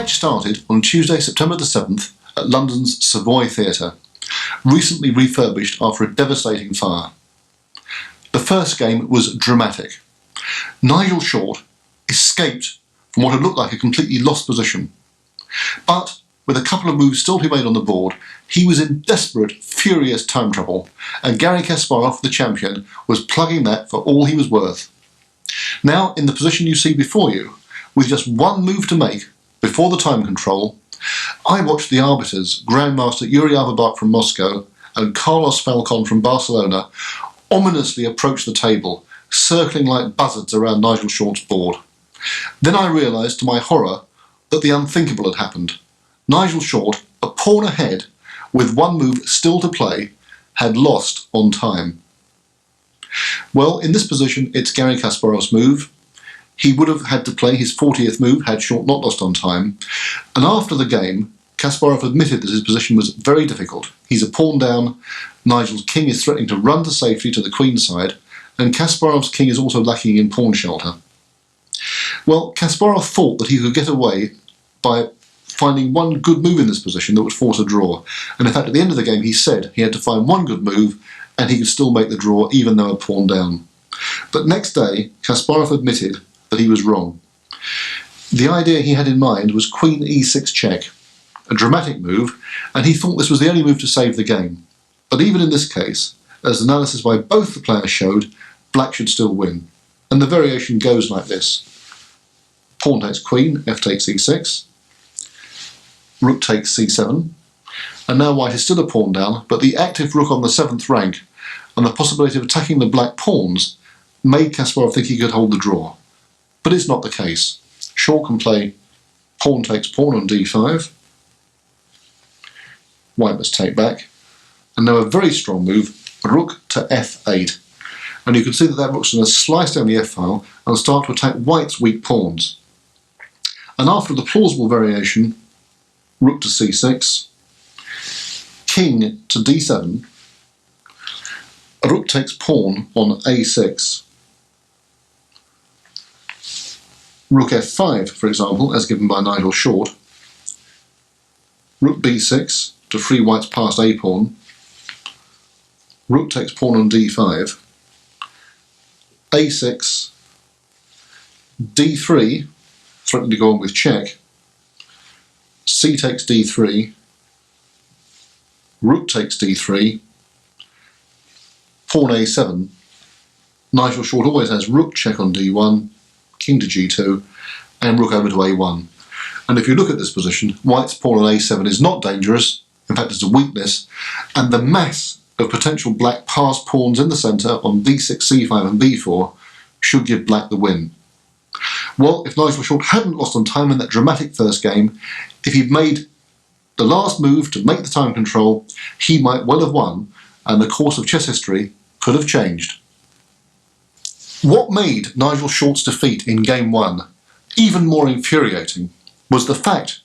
match started on Tuesday, September the 7th at London's Savoy Theatre, recently refurbished after a devastating fire. The first game was dramatic. Nigel Short escaped from what had looked like a completely lost position. But with a couple of moves still to be made on the board, he was in desperate, furious time trouble, and Garry Kasparov, the champion, was plugging that for all he was worth. Now, in the position you see before you, with just one move to make before the time control, I watched the arbiters, Grandmaster Yuri Averbach from Moscow and Carlos Falcon from Barcelona, ominously approach the table, circling like buzzards around Nigel Short's board. Then I realised, to my horror, that the unthinkable had happened. Nigel Short, a pawn ahead, with one move still to play, had lost on time. Well, in this position, it's Garry Kasparov's move. He would have had to play his 40th move had Short not lost on time. And after the game, Kasparov admitted that his position was very difficult. He's a pawn down, Nigel's king is threatening to run to safety to the queen's side, and Kasparov's king is also lacking in pawn shelter. Well, Kasparov thought that he could get away by finding one good move in this position that would force a draw. And in fact, at the end of the game, he said he had to find one good move and he could still make the draw even though a pawn down. But next day, Kasparov admitted that he was wrong. The idea he had in mind was Queen e6 check, a dramatic move, and he thought this was the only move to save the game. But even in this case, as analysis by both the players showed, black should still win. And the variation goes like this. Pawn takes queen, f takes e6, rook takes c7, and now white is still a pawn down, but the active rook on the 7th rank and the possibility of attacking the black pawns made Kasparov think he could hold the draw. But it's not the case. Short can play pawn takes pawn on d5, white must take back, and now a very strong move, rook to f8. And you can see that that rook's going to slice down the f-file and start to attack white's weak pawns. And after the plausible variation, rook to c6, king to d7, rook takes pawn on a6, rook f5, for example, as given by Nigel Short, rook b6 to free white's passed a pawn, rook takes pawn on d5, a6, d3, threatening to go on with check, c takes d3, rook takes d3, pawn a7, Nigel Short always has rook check on d1, king to g2, and rook over to a1. And if you look at this position, white's pawn on a7 is not dangerous, in fact it's a weakness, and the mass of potential black passed pawns in the centre on b6, c5 and b4 should give black the win. Well, if Nigel Short hadn't lost on time in that dramatic first game, if he'd made the last move to make the time control, he might well have won, and the course of chess history could have changed. What made Nigel Short's defeat in Game 1 even more infuriating was the fact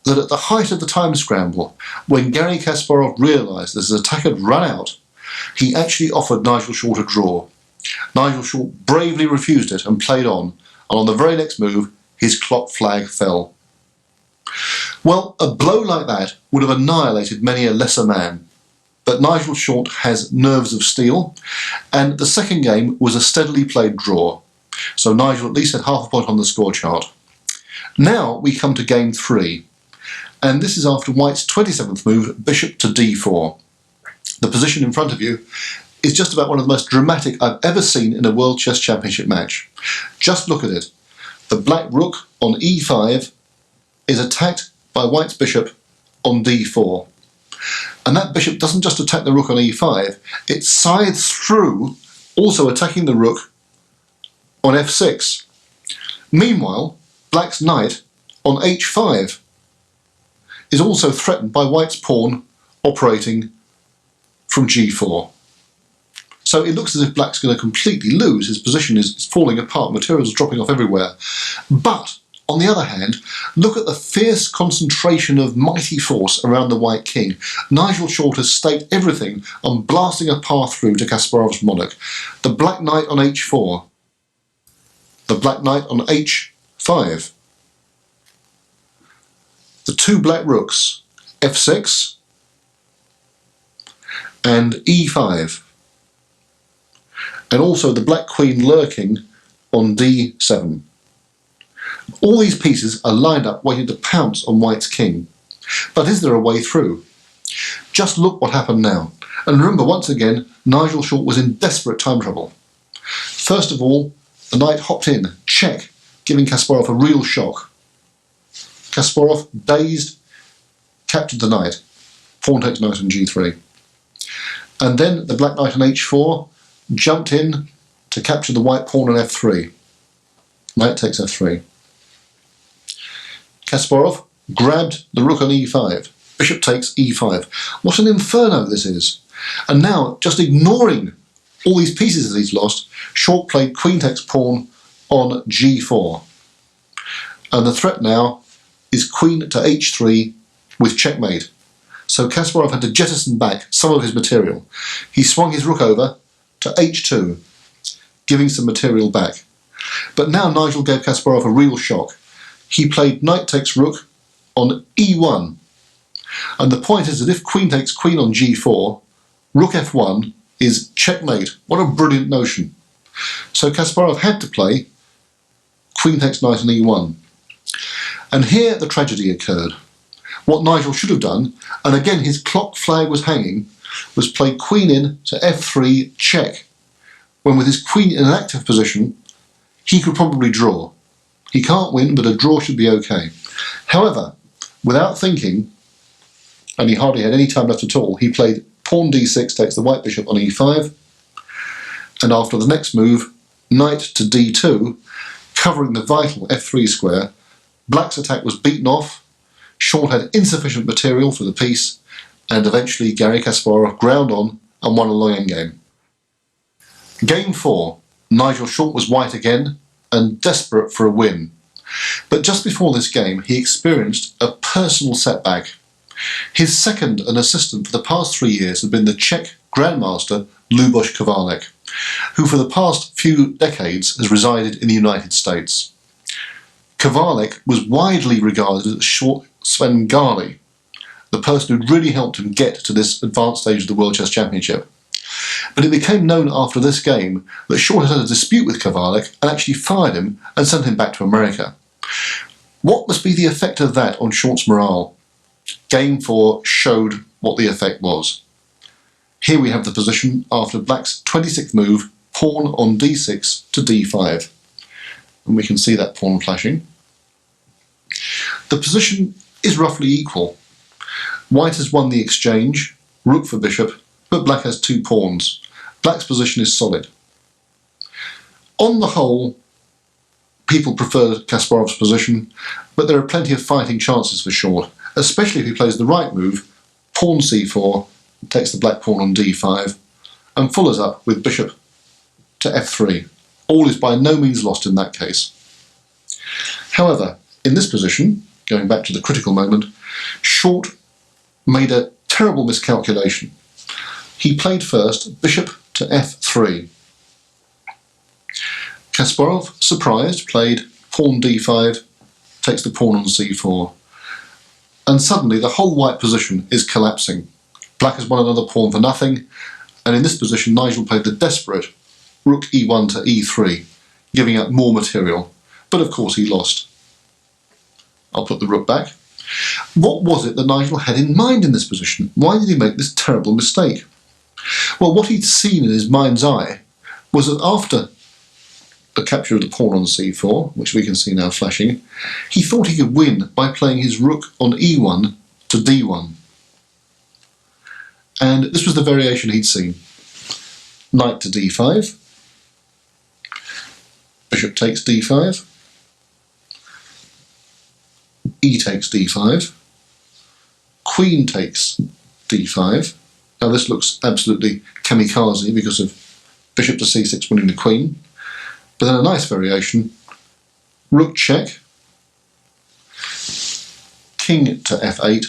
that at the height of the time scramble, when Garry Kasparov realised that his attack had run out, he actually offered Nigel Short a draw. Nigel Short bravely refused it and played on, and on the very next move, his clock flag fell. Well, a blow like that would have annihilated many a lesser man, but Nigel Short has nerves of steel, and the second game was a steadily played draw, so Nigel at least had half a point on the score chart. Now we come to Game 3, and this is after white's 27th move, bishop to d4. The position in front of you is just about one of the most dramatic I've ever seen in a World Chess Championship match. Just look at it. The black rook on e5 is attacked by white's bishop on d4. And that bishop doesn't just attack the rook on e5, it scythes through, also attacking the rook on f6. Meanwhile, black's knight on h5 is also threatened by white's pawn operating from g4. So it looks as if black's going to completely lose. His position is falling apart, materials are dropping off everywhere. But, on the other hand, look at the fierce concentration of mighty force around the white king. Nigel Short has staked everything on blasting a path through to Kasparov's monarch. The black knight on h4. The black knight on h5. the two black rooks, f6 and e5, and also the black queen lurking on d7. All these pieces are lined up waiting to pounce on white's king. But is there a way through? Just look what happened now. And remember, once again, Nigel Short was in desperate time trouble. First of all, the knight hopped in, check, giving Kasparov a real shock. Kasparov, dazed, captured the knight. Pawn takes knight on g3. And then the black knight on h4 jumped in to capture the white pawn on f3. Knight takes f3. Kasparov grabbed the rook on e5. Bishop takes e5. What an inferno this is. And now, just ignoring all these pieces that he's lost, Short played queen takes pawn on g4. And the threat now is queen to h3 with checkmate. So Kasparov had to jettison back some of his material. He swung his rook over to h2, giving some material back. But now Nigel gave Kasparov a real shock. He played knight takes rook on e1. And the point is that if queen takes queen on g4, rook f1 is checkmate. What a brilliant notion. So Kasparov had to play queen takes knight on e1. And here the tragedy occurred. What Nigel should have done, and again his clock flag was hanging, was play queen in to f3 check, when with his queen in an active position, he could probably draw. He can't win, but a draw should be okay. However, without thinking, and he hardly had any time left at all, he played pawn d6 takes the white bishop on e5, and after the next move, knight to d2, covering the vital f3 square, black's attack was beaten off, Short had insufficient material for the piece, and eventually Garry Kasparov ground on and won a long endgame. Game 4, Nigel Short was white again, and desperate for a win. But just before this game, he experienced a personal setback. His second and assistant for the past 3 years had been the Czech grandmaster Luboš Kovalek, who for the past few decades has resided in the United States. Kovalek was widely regarded as Short Svengali, the person who'd really helped him get to this advanced stage of the World Chess Championship. But it became known after this game that Short had a dispute with Kovalek and actually fired him and sent him back to America. What must be the effect of that on Short's morale? Game 4 showed what the effect was. Here we have the position after black's 26th move, pawn on d6 to d5. And we can see that pawn flashing. The position is roughly equal. White has won the exchange, rook for bishop, but black has 2 pawns. Black's position is solid. On the whole, people prefer Kasparov's position, but there are plenty of fighting chances for Short, especially if he plays the right move, pawn c4, takes the black pawn on d5, and follows up with bishop to f3. All is by no means lost in that case. However, in this position, going back to the critical moment, Short made a terrible miscalculation. He played first bishop to f3. Kasparov, surprised, played pawn d5, takes the pawn on c4. And suddenly the whole white position is collapsing. Black has won another pawn for nothing, and in this position Nigel played the desperate rook e1 to e3, giving up more material, but of course he lost. I'll put the rook back. What was it that Nigel had in mind in this position? Why did he make this terrible mistake? Well, what he'd seen in his mind's eye was that after the capture of the pawn on c4, which we can see now flashing, he thought he could win by playing his rook on e1 to d1. And this was the variation he'd seen. Knight to d5, bishop takes d5, e takes d5, queen takes d5. Now this looks absolutely kamikaze because of bishop to c6 winning the queen. But then a nice variation, rook check, king to f8,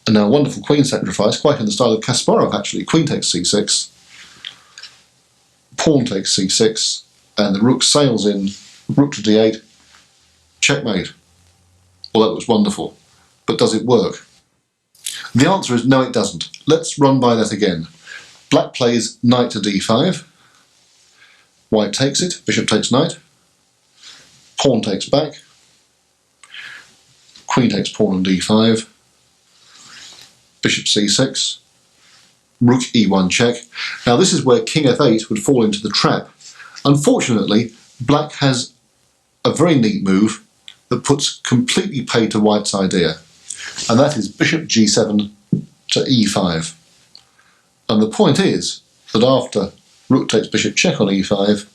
and now a wonderful queen sacrifice, quite in the style of Kasparov actually. Queen takes c6, pawn takes c6, and the rook sails in, rook to d8, checkmate. Well, that looks wonderful. But does it work? The answer is no, it doesn't. Let's run by that again. Black plays knight to d5. White takes it. Bishop takes knight. Pawn takes back. Queen takes pawn on d5. Bishop c6. Rook e1 check. Now this is where king f8 would fall into the trap. Unfortunately, black has a very neat move that puts completely paid to white's idea, and that is bishop g7 to e5. And the point is that after rook takes bishop check on e5,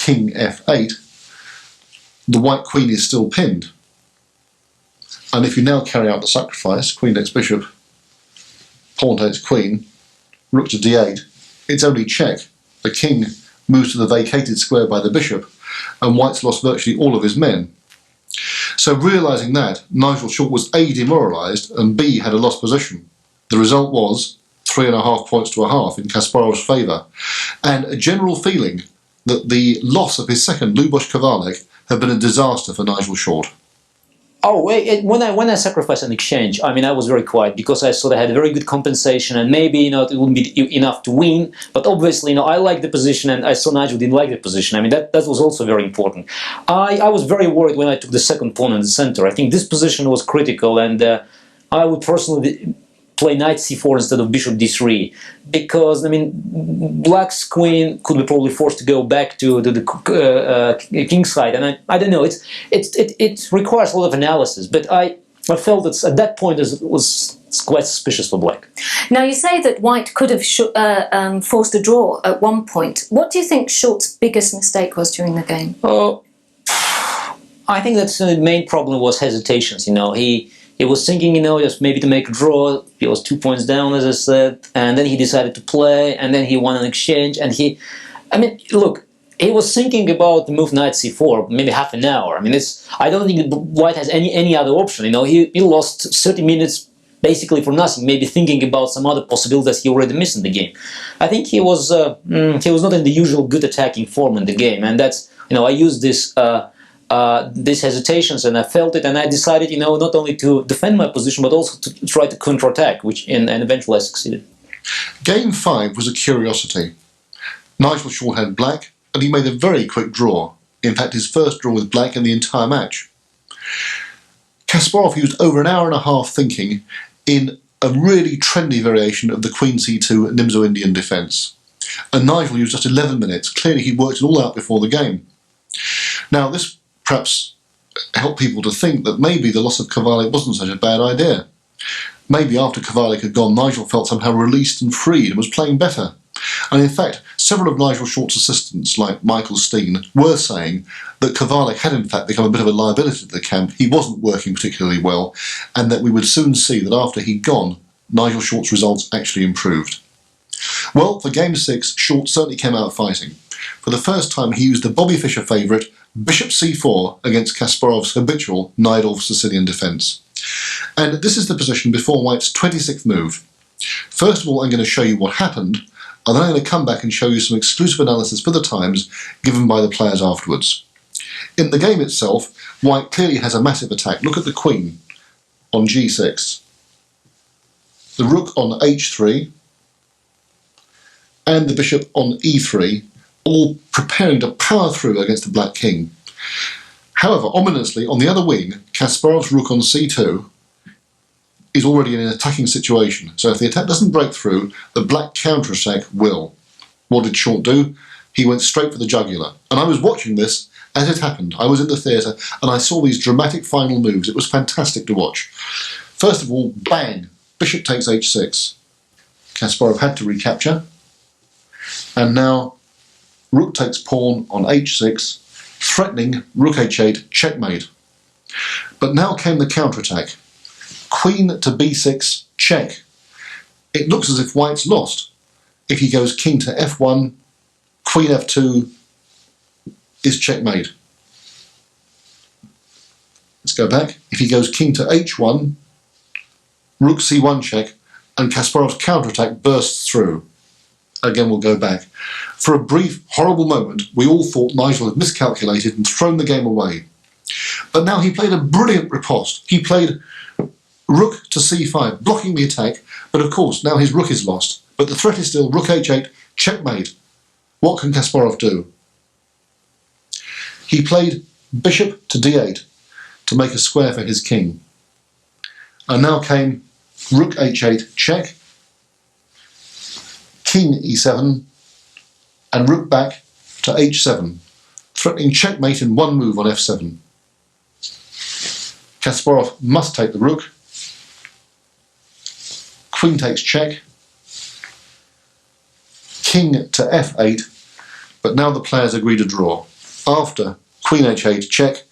king f8, the white queen is still pinned. And if you now carry out the sacrifice, queen takes bishop, pawn takes queen, rook to d8, it's only check. The king moves to the vacated square by the bishop, and white's lost virtually all of his men. So realising that, Nigel Short was A, demoralised, and B, had a lost position. The result was 3.5 points to a half in Kasparov's favour, and a general feeling that the loss of his second, Lubos Kavalek, had been a disaster for Nigel Short. Oh, when I sacrificed an exchange, I mean, I was very quiet because I thought I had a very good compensation, and maybe, you know, it wouldn't be enough to win. But obviously, you know, I liked the position, and I saw Nigel didn't like the position. I mean, that was also very important. I was very worried when I took the second pawn in the center. I think this position was critical, and I would personally play knight c4 instead of bishop d3, because, I mean, black's queen could be probably forced to go back to the king's side, and I don't know, it requires a lot of analysis, but I felt that at that point it was quite suspicious for black. Now, you say that white could have forced a draw at one point. What do you think Short's biggest mistake was during the game? I think that the main problem was hesitations. You know, he was thinking, you know, just maybe to make a draw. He was 2 points down, as I said, and then he decided to play, and then he won an exchange, and I mean, look, he was thinking about the move knight c4 maybe half an hour. I mean, I don't think white has any other option. You know, he lost 30 minutes basically for nothing, maybe thinking about some other possibilities he already missed in the game. I think he was not in the usual good attacking form in the game, and that's, you know, I used these hesitations, and I felt it, and I decided, you know, not only to defend my position, but also to try to counterattack, and eventually I succeeded. Game 5 was a curiosity. Nigel Short had black, and he made a very quick draw. In fact, his first draw with black in the entire match. Kasparov used over an hour and a half thinking in a really trendy variation of the Queen c2 Nimzo-Indian defence. And Nigel used just 11 minutes. Clearly he'd worked it all out before the game. Now, this perhaps helped people to think that maybe the loss of Kavalek wasn't such a bad idea. Maybe after Kavalek had gone, Nigel felt somehow released and freed and was playing better. And in fact, several of Nigel Short's assistants, like Michael Steen, were saying that Kavalek had in fact become a bit of a liability to the camp. He wasn't working particularly well, and that we would soon see that after he'd gone, Nigel Short's results actually improved. Well, for Game 6, Short certainly came out fighting. For the first time, he used the Bobby Fischer favourite, bishop c4, against Kasparov's habitual Najdorf Sicilian defence. And this is the position before white's 26th move. First of all, I'm going to show you what happened, and then I'm going to come back and show you some exclusive analysis for the times given by the players afterwards. In the game itself, white clearly has a massive attack. Look at the queen on g6, the rook on h3, and the bishop on e3, all preparing to power through against the black king. However, ominously, on the other wing, Kasparov's rook on c2 is already in an attacking situation, so if the attack doesn't break through, the black counter-attack will. What did Short do? He went straight for the jugular, and I was watching this as it happened. I was in the theatre, and I saw these dramatic final moves. It was fantastic to watch. First of all, bang! Bishop takes h6. Kasparov had to recapture, and now rook takes pawn on h6, threatening rook h8, checkmate. But now came the counterattack. Queen to b6, check. It looks as if white's lost. If he goes king to f1, queen f2 is checkmate. Let's go back. If he goes king to h1, rook c1 check, and Kasparov's counterattack bursts through. Again, we'll go back. For a brief, horrible moment, we all thought Nigel had miscalculated and thrown the game away. But now he played a brilliant riposte. He played rook to c5, blocking the attack, but of course now his rook is lost. But the threat is still rook h8, checkmate. What can Kasparov do? He played bishop to d8 to make a square for his king. And now came rook h8 check, king e7, and rook back to h7, threatening checkmate in one move on f7. Kasparov must take the rook, queen takes check, king to f8, but now the players agree to draw. After queen h8 check,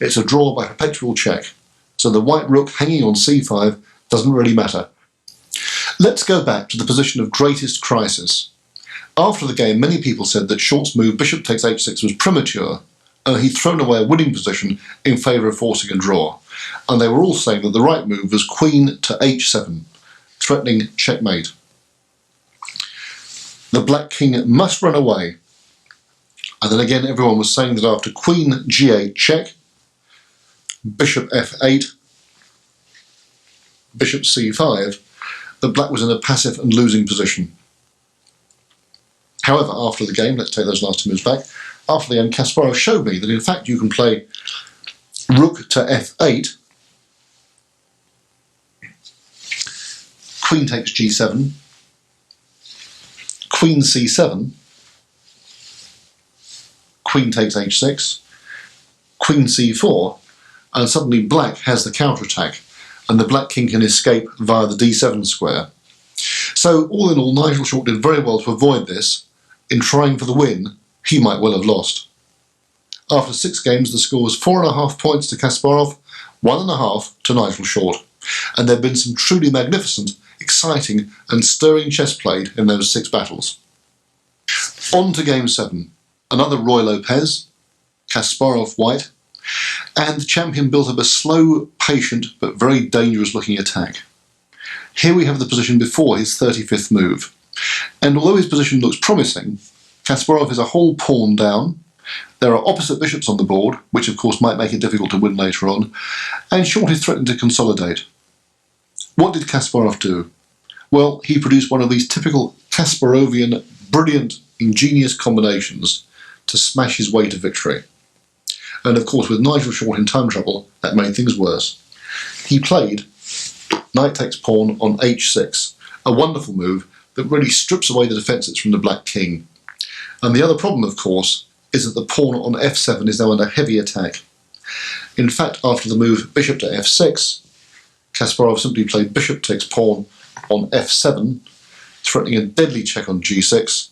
it's a draw by perpetual check, so the white rook hanging on c5 doesn't really matter. Let's go back to the position of greatest crisis. After the game, many people said that Short's move bishop takes h6 was premature, and he'd thrown away a winning position in favour of forcing a draw. And they were all saying that the right move was queen to h7, threatening checkmate. The black king must run away. And then again, everyone was saying that after queen g8 check, bishop f8, bishop c5, that black was in a passive and losing position. However, after the game, let's take those last two moves back, after the game, Kasparov showed me that in fact you can play rook to f8, queen takes g7, queen c7, queen takes h6, queen c4, and suddenly black has the counterattack, and the black king can escape via the d7 square. So all in all, Nigel Short did very well to avoid this. In trying for the win, he might well have lost. After 6 games, the score was 4.5 points to Kasparov, 1.5 to Nigel Short, and there have been some truly magnificent, exciting and stirring chess played in those 6 battles. On to Game 7. Another Roy Lopez, Kasparov white, and the champion built up a slow, patient but very dangerous looking attack. Here we have the position before his 35th move, and although his position looks promising, Kasparov is a whole pawn down, there are opposite bishops on the board, which of course might make it difficult to win later on, and Short is threatening to consolidate. What did Kasparov do? Well, he produced one of these typical Kasparovian, brilliant, ingenious combinations to smash his way to victory. And of course, with Nigel Short in time trouble, that made things worse. He played knight takes pawn on h6, a wonderful move that really strips away the defences from the black king. And the other problem, of course, is that the pawn on f7 is now under heavy attack. In fact, after the move bishop to f6, Kasparov simply played bishop takes pawn on f7, threatening a deadly check on g6,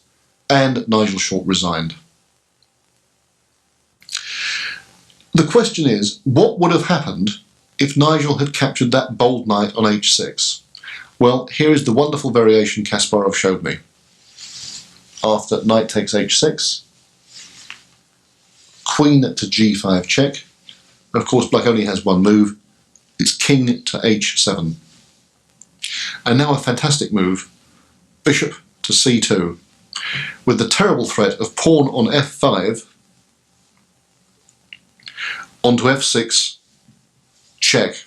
and Nigel Short resigned. The question is, what would have happened if Nigel had captured that bold knight on h6? Well, here is the wonderful variation Kasparov showed me. After knight takes h6, queen to g5 check. Of course, black only has one move. It's king to h7. And now a fantastic move, bishop to c2, with the terrible threat of pawn on f5, onto f6, check. Let's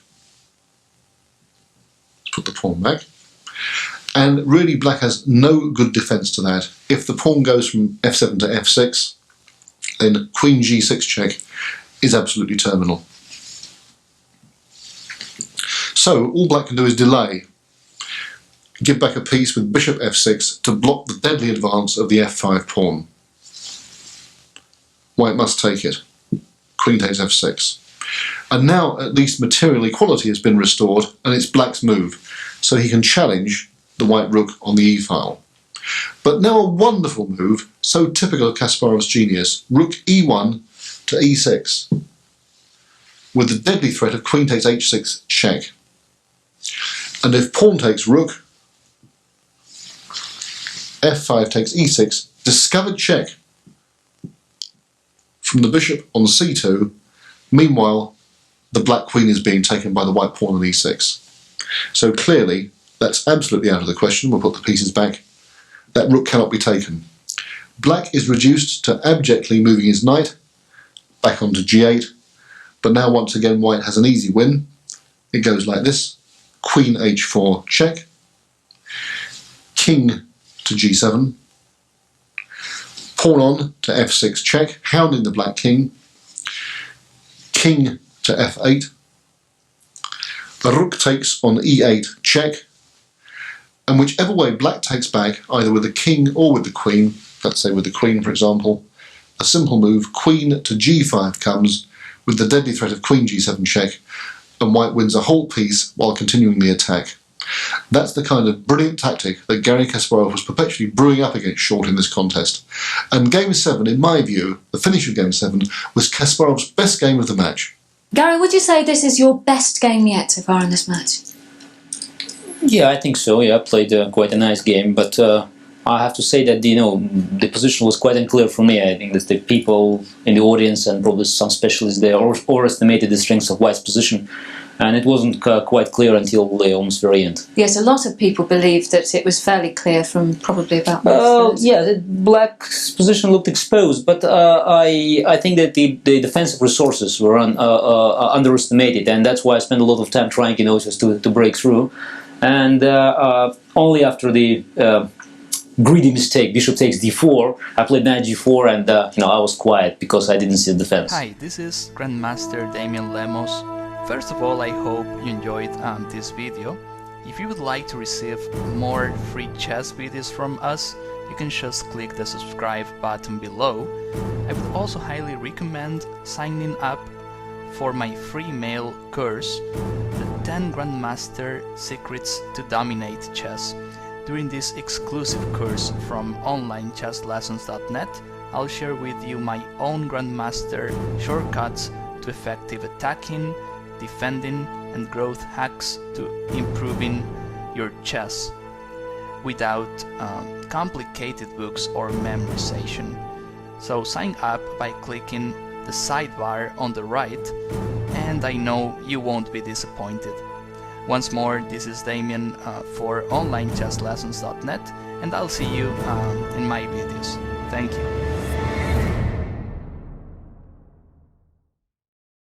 put the pawn back. And really black has no good defence to that. If the pawn goes from f7 to f6, then queen g6 check is absolutely terminal. So all black can do is delay, give back a piece with bishop f6 to block the deadly advance of the f5 pawn. White must take it. Queen takes f6. And now at least material equality has been restored and it's black's move, so he can challenge the white rook on the e-file. But now a wonderful move, so typical of Kasparov's genius, rook e1 to e6, with the deadly threat of queen takes h6 check. And if pawn takes rook, f5 takes e6, discovered check from the bishop on c2. Meanwhile, the black queen is being taken by the white pawn on e6. So clearly, that's absolutely out of the question. We'll put the pieces back. That rook cannot be taken. Black is reduced to abjectly moving his knight back onto g8. But now once again white has an easy win. It goes like this: Queen h4 check, King to g7, pawn on to f6 check, hounding the black king, King to f8, the rook takes on e8 check, and whichever way black takes back, either with the king or with the queen, let's say with the queen for example, a simple move, queen to g5 comes with the deadly threat of queen g7 check, and white wins a whole piece while continuing the attack. That's the kind of brilliant tactic that Garry Kasparov was perpetually brewing up against short in this contest. And Game 7, in my view, the finish of Game 7, was Kasparov's best game of the match. Garry, would you say this is your best game yet so far in this match? Yeah, I think so. Yeah, I played quite a nice game, but I have to say that the position was quite unclear for me. I think that the people in the audience and probably some specialists there overestimated the strengths of White's position, and it wasn't quite clear until the almost very end. Yes, a lot of people believed that it was fairly clear from probably about. Yeah, the Black's position looked exposed, but I think that the defensive resources were underestimated, and that's why I spent a lot of time trying, just to break through. And only after the greedy mistake, bishop takes d4, I played knight g4, and I was quiet because I didn't see the defense. Hi, this is Grandmaster Damian Lemos. First of all, I hope you enjoyed this video. If you would like to receive more free chess videos from us, you can just click the subscribe button below. I would also highly recommend signing up for my free mail course, the 10 Grandmaster Secrets to Dominate Chess. During this exclusive course from onlinechesslessons.net, I'll share with you my own Grandmaster shortcuts to effective attacking, defending and growth hacks to improving your chess without complicated books or memorization. So sign up by clicking the sidebar on the right, and I know you won't be disappointed. Once more, this is Damian for onlinechesslessons.net, and I'll see you in my videos. Thank you.